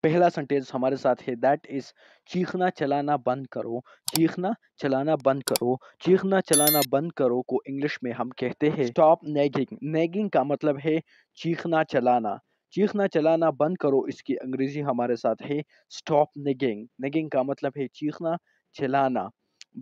पहला सेंटेंस हमारे साथ है दैट इज चीखना चलाना बंद करो। चीखना चलाना बंद करो। चीखना चलाना बंद करो को इंग्लिश में हम कहते हैं स्टॉप नेगिंग। नेगिंग का मतलब है चीखना चलाना। चीखना चलाना बंद करो इसकी अंग्रेजी हमारे साथ है स्टॉप नेगिंग। नेगिंग का मतलब है चीखना चलाना।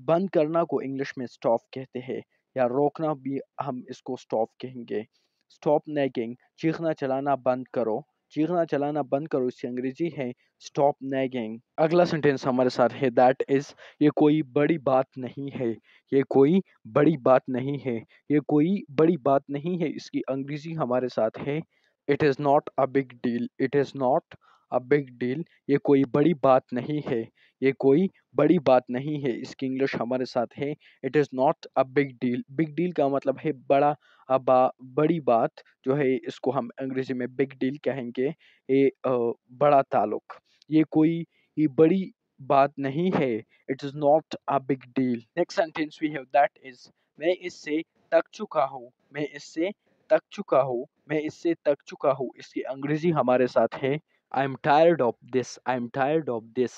बंद करना को इंग्लिश में स्टॉप कहते हैं, या रोकना भी हम इसको स्टॉप कहेंगे। स्टॉप नेगिंग, चीखना चलाना बंद करो। चीखना चलाना बंद करो इसकी अंग्रेजी है स्टॉप नेगिंग। अगला सेंटेंस हमारे साथ है दैट इज ये कोई बड़ी बात नहीं है। ये कोई बड़ी बात नहीं है। ये कोई बड़ी बात नहीं है इसकी अंग्रेजी हमारे साथ है it is not a big deal. It is not a big deal. ये कोई बड़ी बात नहीं है। ये कोई बड़ी बात नहीं है इसकी इंग्लिश हमारे साथ है it is not a big deal. Big deal का मतलब है बड़ा, बड़ी बात जो है इसको हम अंग्रेजी में बिग डील कहेंगे। ये बड़ा ताल्लुक। ये कोई ये बड़ी बात नहीं है। It is not a big deal. Next sentence we have that is मैं इससे तक चुका हूँ। मैं इससे तक चुका हूँ। मैं इससे तक चुका हूँ इसकी अंग्रेजी हमारे साथ है I am tired of this. I am tired of this.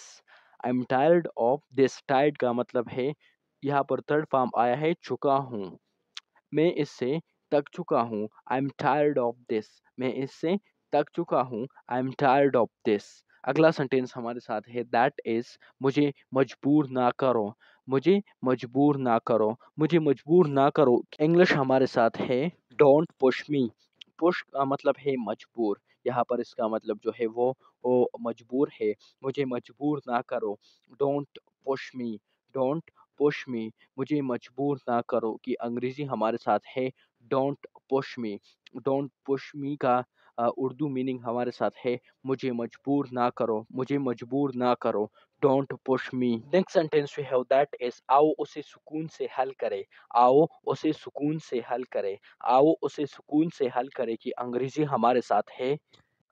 I am tired of this. Tired का मतलब है यहाँ पर थर्ड फॉर्म आया है चुका हूँ। मैं इससे थक चुका हूँ। I am tired of this. मैं इससे थक चुका हूँ। I am tired of this. अगला सेंटेंस हमारे साथ है दैट इज मुझे मजबूर ना करो। मुझे मजबूर ना करो। मुझे मजबूर ना करो इंग्लिश हमारे साथ है डोंट पुश मी। पुश का मतलब है मजबूर। यहाँ पर इसका मतलब जो है वो मजबूर है। मुझे मजबूर ना करो। Don't push me. Don't push मी। मुझे मजबूर ना करो कि अंग्रेजी हमारे साथ है don't push me. Don't push मी का उर्दू मीनिंग हमारे साथ है मुझे मजबूर ना करो। मुझे मजबूर ना करो। Don't push me. Next sentence we have that is आओ उसे सुकून से हल करे। आओ उसे सुकून से हल करे। आओ उसे सुकून से हल करे कि अंग्रेजी हमारे साथ है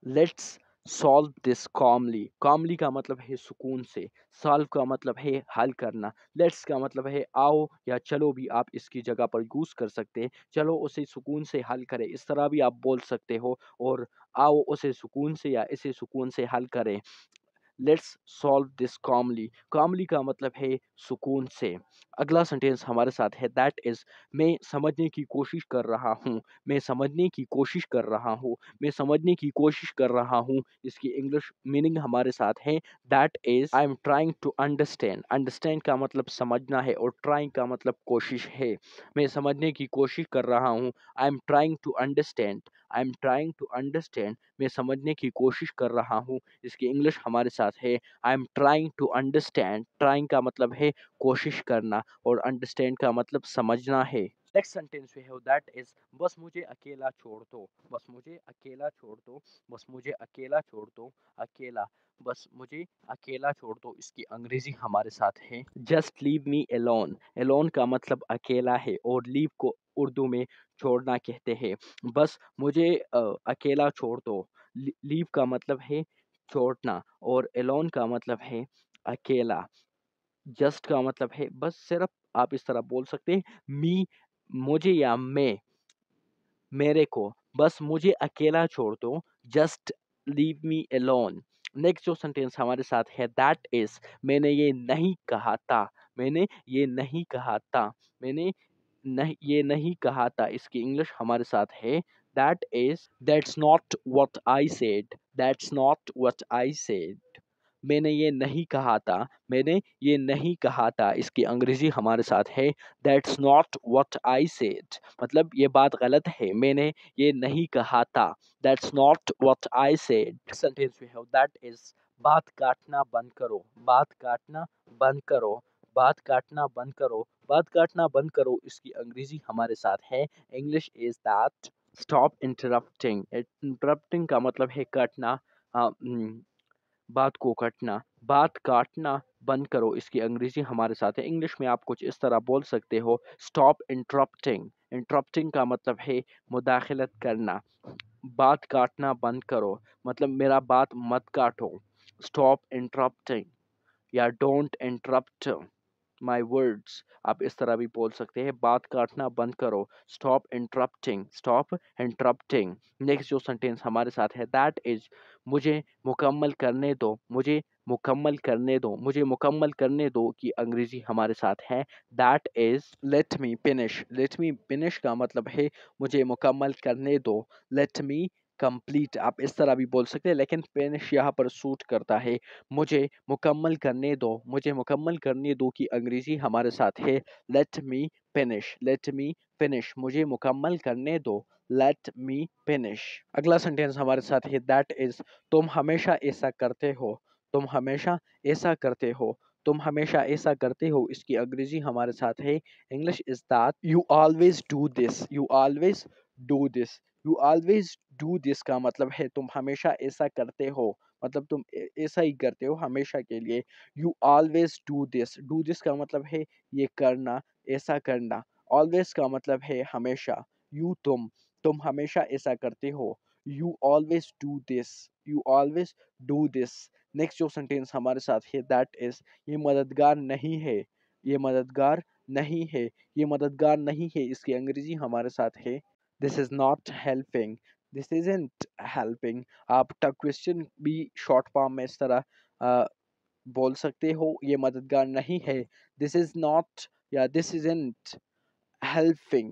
let's solve this calmly. Calmly का मतलब है सुकून से। सॉल्व का मतलब है हल करना। लेट्स का मतलब है आओ या चलो भी आप इसकी जगह पर यूज कर सकते हैं। चलो उसे सुकून से हल करें इस तरह भी आप बोल सकते हो, और आओ उसे सुकून से या इसे सुकून से हल करें। Let's solve this calmly. Calmly का मतलब है सुकून से। अगला सेंटेंस हमारे साथ है दैट इज मैं समझने की कोशिश कर रहा हूँ। मैं समझने की कोशिश कर रहा हूँ। मैं समझने की कोशिश कर रहा हूँ इसकी इंग्लिश मीनिंग हमारे साथ है that is I am trying to understand. Understand का मतलब समझना है और ट्राइंग का मतलब कोशिश है। मैं समझने की कोशिश कर रहा हूँ। I am trying to understand. I am trying to understand. मैं समझने की कोशिश कर रहा हूँ इसकी इंग्लिश हमारे साथ है I am trying to understand. Trying का मतलब है कोशिश करना और अंडरस्टैंड का मतलब समझना है। Next sentence we have that is बस मुझे अकेला छोड़ दो। बस मुझे अकेला छोड़ दो। बस मुझे अकेला छोड़ दो। अकेला, बस मुझे अकेला छोड़ दो इसकी अंग्रेजी हमारे साथ है just leave me alone. Alone का मतलब अकेला है और लीव को उर्दू में छोड़ना कहते हैं। बस मुझे अकेला छोड़ दो। लीव का मतलब है छोड़ना और एलोन का मतलब है अकेला। जस्ट का मतलब है बस, सिर्फ आप इस तरह बोल सकते हैं मी, मुझे या मैं, मेरे को। बस मुझे अकेला छोड़ दो। Just leave me alone. Next जो सेंटेंस हमारे साथ है दैट इज मैंने ये नहीं कहा था। मैंने ये नहीं कहा था। मैंने नहीं ये नहीं कहा था इसकी इंग्लिश हमारे साथ है that is that's not what I said. That's not what I said. मैंने ये नहीं कहा था। मैंने ये नहीं कहा था इसकी अंग्रेजी हमारे साथ है that's not what I said. मतलब ये बात गलत है, मैंने ये नहीं कहा था। That's not what I said. Sentence we have that is बात काटना बंद करो। बात काटना बंद करो। बात काटना बंद करो। बात काटना बंद करो इसकी अंग्रेजी हमारे साथ है English is that stop interrupting. Interrupting का मतलब है काटना, बात को काटना। बात काटना बंद करो इसकी अंग्रेजी हमारे साथ है इंग्लिश में आप कुछ इस तरह बोल सकते हो स्टॉप इंटरप्टिंग। इंटरप्टिंग का मतलब है मुदाखलत करना। बात काटना बंद करो मतलब मेरा बात मत काटो। स्टॉप इंटरप्टिंग या डोंट इंटरप्ट माई वर्ड्स। आप इस तरह भी बोल सकते हैं, बात काटना बंद करो, stop interrupting, stop interrupting. Next जो सेंटेंस हमारे साथ है दैट इज, मुझे मुकम्मल करने दो, मुझे मुकम्मल करने दो, मुझे मुकम्मल करने दो की अंग्रेजी हमारे साथ है that is let me finish. Let me finish का मतलब है मुझे मुकम्मल करने दो, लेट मी कंप्लीट। आप इस तरह भी बोल सकते हैं, लेकिन फिनिश यहाँ पर सूट करता है। मुझे मुकम्मल करने दो, मुझे मुकम्मल करने दो की अंग्रेजी हमारे साथ है let me finish, let me finish, मुझे मुकम्मल करने दो, लेट मी फिनिश। अगला सेंटेंस हमारे साथ है दैट इज, तुम हमेशा ऐसा करते हो, तुम हमेशा ऐसा करते हो, तुम हमेशा ऐसा करते हो। इसकी अंग्रेजी हमारे साथ है English is that you always do this, you always do this, you always do this का मतलब है तुम हमेशा ऐसा करते हो, मतलब तुम ऐसा ही करते हो हमेशा के लिए। यू ऑलवेज डू दिस का मतलब है ये करना, ऐसा करना। ऑलवेज का मतलब है हमेशा। यू तुम हमेशा ऐसा करते हो। You always do this, you always do this. Next जो सेंटेंस हमारे साथ है दैट इज, ये मददगार नहीं है, ये मददगार नहीं है, ये मददगार नहीं है। इसकी अंग्रेजी हमारे साथ है this is not helping, this isn't helping. आप टग क्वेश्चन भी शॉर्ट फॉर्म में इस तरह बोल सकते हो, ये मददगार नहीं है, दिस इज नॉट या this isn't helping,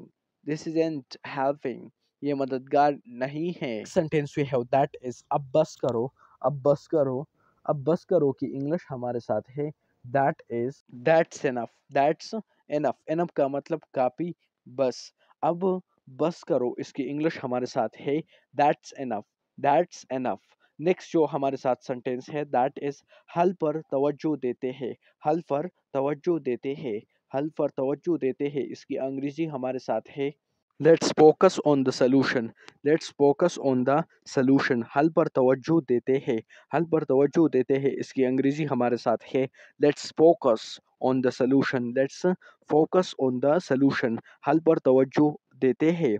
this isn't helping, ये मददगार नहीं है। Sentence we have that is, अब बस करो, अब बस करो, अब बस करो की इंग्लिश हमारे साथ है that is that's enough, that's enough. Enough का मतलब काफी, बस। अब बस करो इसकी इंग्लिश हमारे साथ है that's enough, that's enough. Next जो हमारे साथ सेंटेंस है दैट इज, हल पर तवज्जो देते हैं, हल पर तवज्जो देते हैं, हल पर तवज्जो देते हैं। इसकी अंग्रेजी हमारे साथ है let's focus on the solution, let's focus on the solution. हल पर तवज्जो देते हैं, हल पर तवज्जो देते हैं। इसकी अंग्रेजी हमारे साथ है let's focus on the solution, let's focus on the solution. हल पर तवज्जो देते हैं,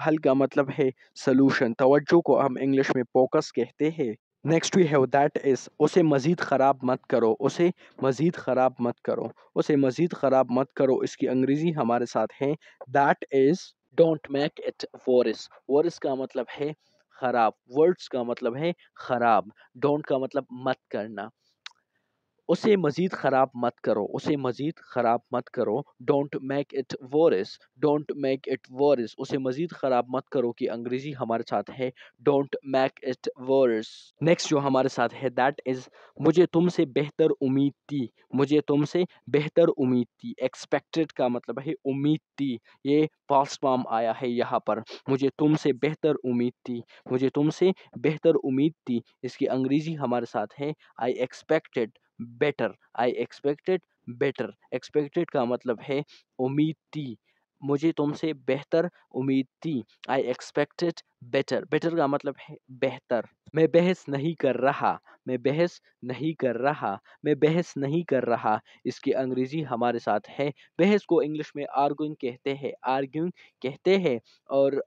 हल का मतलब है सोल्यूशन, तवज्जो को हम इंग्लिश में फोकस कहते हैं। Next we have that is, उसे मज़ीद ख़राब मत करो, उसे मज़ीद ख़राब मत करो, उसे मज़ीद ख़राब मत करो। इसकी अंग्रेज़ी हमारे साथ है that is don't make it worse. Worse का मतलब है ख़राब, वर्ड्स का मतलब है ख़राब, डोंट का मतलब मत करना। उसे मज़ीद ख़राब मत करो, उसे मज़ीद ख़राब मत करो। Don't make it verse, don't make it verse, उसे मज़ीद ख़राब मत करो की अंग्रेज़ी हमारे साथ है don't make it verse. Next जो हमारे साथ है दैट इज़, मुझे तुमसे बेहतर उम्मीद थी, मुझे तुमसे बेहतर उम्मीद थी। एक्सपेक्टेड का मतलब है उम्मीद थी, ये पास्ट फॉर्म आया है यहाँ पर। मुझे तुमसे बेहतर उम्मीद थी, मुझे तुमसे बेहतर उम्मीद थी। इसकी अंग्रेज़ी हमारे साथ है I expected better, I expected better. Expected का मतलब है उम्मीद थी, मुझे तुमसे बेहतर उम्मीद थी। आई एक्सपेक्टेड बेटर, बेटर का मतलब है बेहतर। मैं बहस नहीं कर रहा, मैं बहस नहीं कर रहा, मैं बहस नहीं कर रहा। इसकी अंग्रेजी हमारे साथ है, बहस को इंग्लिश में आर्गुइंग कहते हैं, आर्ग्यूइंग कहते हैं। और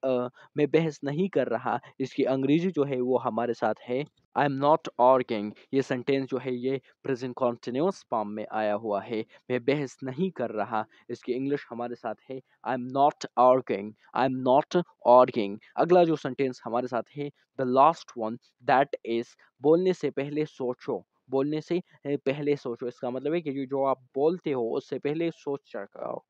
मैं बहस नहीं कर रहा, इसकी अंग्रेजी जो है वो हमारे साथ है आई एम नॉट आर्गिंग। ये सेंटेंस जो है ये प्रेजेंट कॉन्टिन्यूअस फॉर्म में आया हुआ है, मैं बहस नहीं कर रहा। इसकी इंग्लिश हमारे साथ है I am not arguing, I am not arguing. अगला जो सेंटेंस हमारे साथ है the last one that is, बोलने से पहले सोचो, बोलने से पहले सोचो। इसका मतलब है कि जो आप बोलते हो उससे पहले सोच चुकाओ।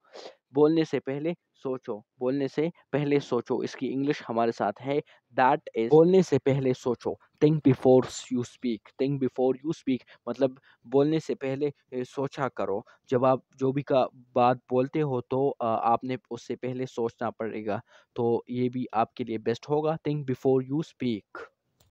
बोलने से पहले सोचो, बोलने से पहले सोचो। इसकी इंग्लिश हमारे साथ है दैट इज बोलने से पहले सोचो, think before you speak, think before you speak. मतलब बोलने से पहले सोचा करो। जब आप जो भी का बात बोलते हो तो आपने उससे पहले सोचना पड़ेगा। तो ये भी आपके लिए बेस्ट होगा, थिंक बिफोर यू स्पीक।